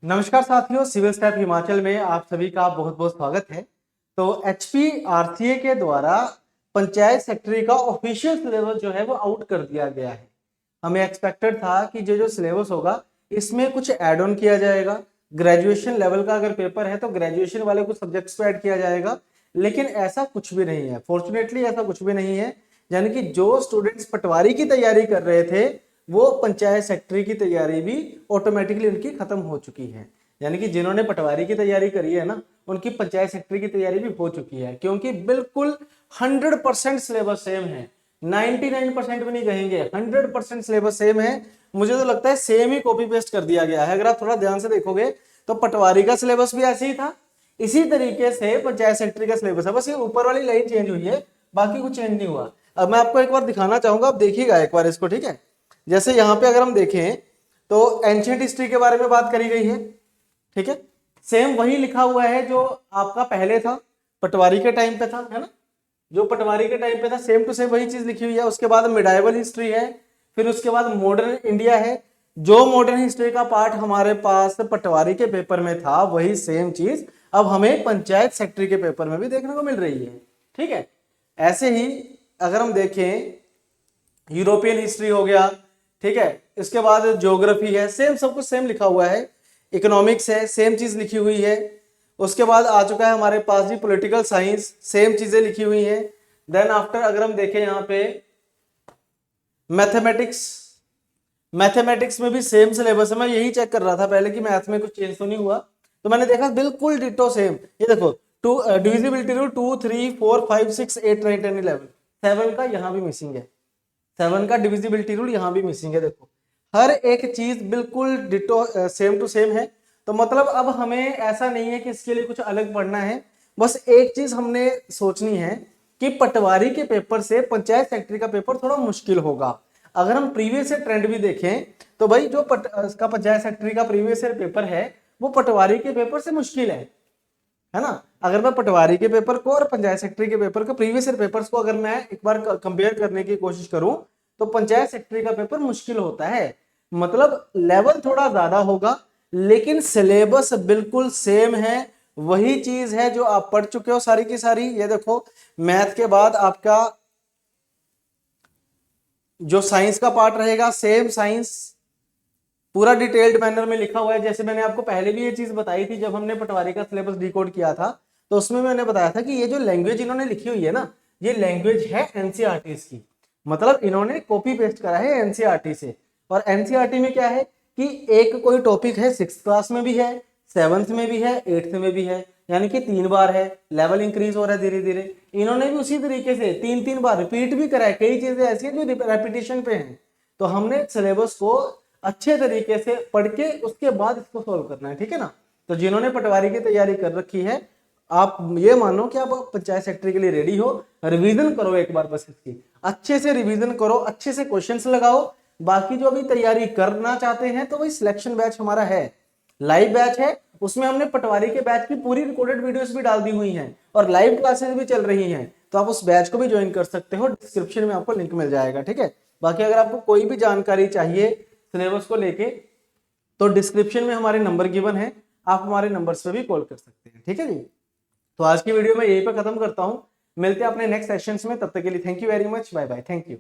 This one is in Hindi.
नमस्कार साथियों, सिविल स्टैफ हिमाचल में आप सभी का बहुत बहुत स्वागत है। तो HPRCA के द्वारा पंचायत सेक्रेटरी का ऑफिशियल सिलेबस जो है वो आउट कर दिया गया है। हमें एक्सपेक्टेड था कि जो सिलेबस होगा इसमें कुछ ऐड ऑन किया जाएगा। ग्रेजुएशन लेवल का अगर पेपर है तो ग्रेजुएशन वाले कुछ सब्जेक्ट्स को ऐड किया जाएगा, लेकिन ऐसा कुछ भी नहीं है। फॉर्चुनेटली ऐसा कुछ भी नहीं है। यानी कि जो स्टूडेंट्स पटवारी की तैयारी कर रहे थे वो पंचायत सेक्रेटरी की तैयारी भी ऑटोमेटिकली उनकी खत्म हो चुकी है। यानी कि जिन्होंने पटवारी की तैयारी करी है ना, उनकी पंचायत सेक्रेटरी की तैयारी भी हो चुकी है, क्योंकि बिल्कुल 100% सिलेबस सेम है। 99% भी नहीं कहेंगे, 100% सिलेबस सेम है। मुझे तो लगता है सेम ही कॉपी पेस्ट कर दिया गया है। अगर आप थोड़ा ध्यान से देखोगे तो पटवारी का सिलेबस भी ऐसे ही था, इसी तरीके से पंचायत सेक्रेटरी का सिलेबस है, बस ये ऊपर वाली लाइन चेंज हुई है, बाकी कुछ चेंज नहीं हुआ। अब मैं आपको एक बार दिखाना चाहूंगा, आप देखिएगा एक बार इसको, ठीक है। जैसे यहाँ पे अगर हम देखें तो एंशिएंट हिस्ट्री के बारे में बात करी गई है, ठीक है। सेम वही लिखा हुआ है जो आपका पहले था, पटवारी के टाइम पे था, है ना। जो पटवारी के टाइम पे था सेम टू सेम वही चीज लिखी हुई है। उसके बाद मिडाइवल हिस्ट्री है, फिर उसके बाद मॉडर्न इंडिया है। जो मॉडर्न हिस्ट्री का पार्ट हमारे पास पटवारी के पेपर में था वही सेम चीज अब हमें पंचायत सेक्रेटरी के पेपर में भी देखने को मिल रही है, ठीक है। ऐसे ही अगर हम देखें यूरोपियन हिस्ट्री हो गया, ठीक है। इसके बाद ज्योग्राफी है, सेम सब कुछ सेम लिखा हुआ है। इकोनॉमिक्स है, सेम चीज लिखी हुई है। उसके बाद आ चुका है हमारे पास जी पॉलिटिकल साइंस, सेम चीजें लिखी हुई हैं। देन आफ्टर अगर हम देखें यहाँ पे मैथमेटिक्स, मैथमेटिक्स में भी सेम सिलेबस है। मैं यही चेक कर रहा था पहले कि मैथ में कुछ चेंज तो नहीं हुआ, तो मैंने देखा बिल्कुल डिटो सेम। ये देखो टू डिविजिबिलिटी रूल 2 3 4 5 6 8 9 10 11, 7 का यहाँ भी मिसिंग है। 7 का डिविजिबिलिटी रूल यहाँ भी मिसिंग है। देखो हर एक चीज बिल्कुल डिटो सेम टू सेम है। तो मतलब अब हमें ऐसा नहीं है कि इसके लिए कुछ अलग पढ़ना है। बस एक चीज हमने सोचनी है कि पटवारी के पेपर से पंचायत सेक्रेटरी का पेपर थोड़ा मुश्किल होगा। अगर हम प्रीवियस ईयर ट्रेंड भी देखें तो भाई जो इसका पंचायत सेक्रेटरी का प्रीवियस ईयर पेपर है वो पटवारी के पेपर से मुश्किल है ना। अगर मैं पटवारी के पेपर को और पंचायत सेक्रेटरी के पेपर को, प्रीवियस ईयर पेपर्स को अगर मैं एक बार कंपेयर करने की कोशिश करूं तो पंचायत सेक्रेटरी का पेपर मुश्किल होता है। मतलब लेवल थोड़ा ज्यादा होगा, लेकिन सिलेबस बिल्कुल सेम है। वही चीज है जो आप पढ़ चुके हो सारी की सारी। ये देखो मैथ के बाद आपका जो साइंस का पार्ट रहेगा, सेम साइंस पूरा डिटेल्ड मैनर में लिखा हुआ है। जैसे मैंने आपको पहले भी ये चीज बताई थी जब हमने पटवारी का सिलेबस डिकोड किया था, तो उसमें मैंने बताया था कि ये जो लैंग्वेज इन्होंने लिखी हुई है ना, ये लैंग्वेज है एनसीईआरटी की। मतलब इन्होंने कॉपी पेस्ट करा है एनसीईआरटी से। और एनसीईआरटी में क्या है कि एक कोई टॉपिक है 6th क्लास में भी है, 7th में भी है, 8th में भी है, यानी कि 3 बार है। लेवल इंक्रीज हो रहा है धीरे धीरे। इन्होंने भी उसी तरीके से 3 बार रिपीट भी करा है। कई चीजें ऐसी हैं जो रेपिटेशन पे हैं। तो हमने सिलेबस को अच्छे तरीके से पढ़ के उसके बाद इसको सॉल्व करना है, ठीक है ना। तो जिन्होंने पटवारी की तैयारी कर रखी है, आप ये मानो कि आप पंचायत सेक्रेटरी के लिए रेडी हो। रिवीजन करो एक बार, बस इसकी अच्छे से रिवीजन करो, अच्छे से क्वेश्चंस लगाओ। बाकी जो अभी तैयारी करना चाहते हैं तो वही सिलेक्शन बैच हमारा है, लाइव बैच है। उसमें हमने पटवारी के बैच की पूरी रिकॉर्डेड वीडियोस भी डाल दी हुई हैं और लाइव क्लासेस भी चल रही हैं। तो आप उस बैच को भी ज्वाइन कर सकते हो, डिस्क्रिप्शन में आपको लिंक मिल जाएगा, ठीक है। बाकी अगर आपको कोई भी जानकारी चाहिए सिलेबस को लेके तो डिस्क्रिप्शन में हमारे नंबर गिवन है, आप हमारे नंबर्स पे भी कॉल कर सकते हैं, ठीक है जी। तो आज की वीडियो में यहीं पे खत्म करता हूं। मिलते हैं अपने नेक्स्ट सेशंस में, तब तक के लिए thank you very much, bye bye, thank you.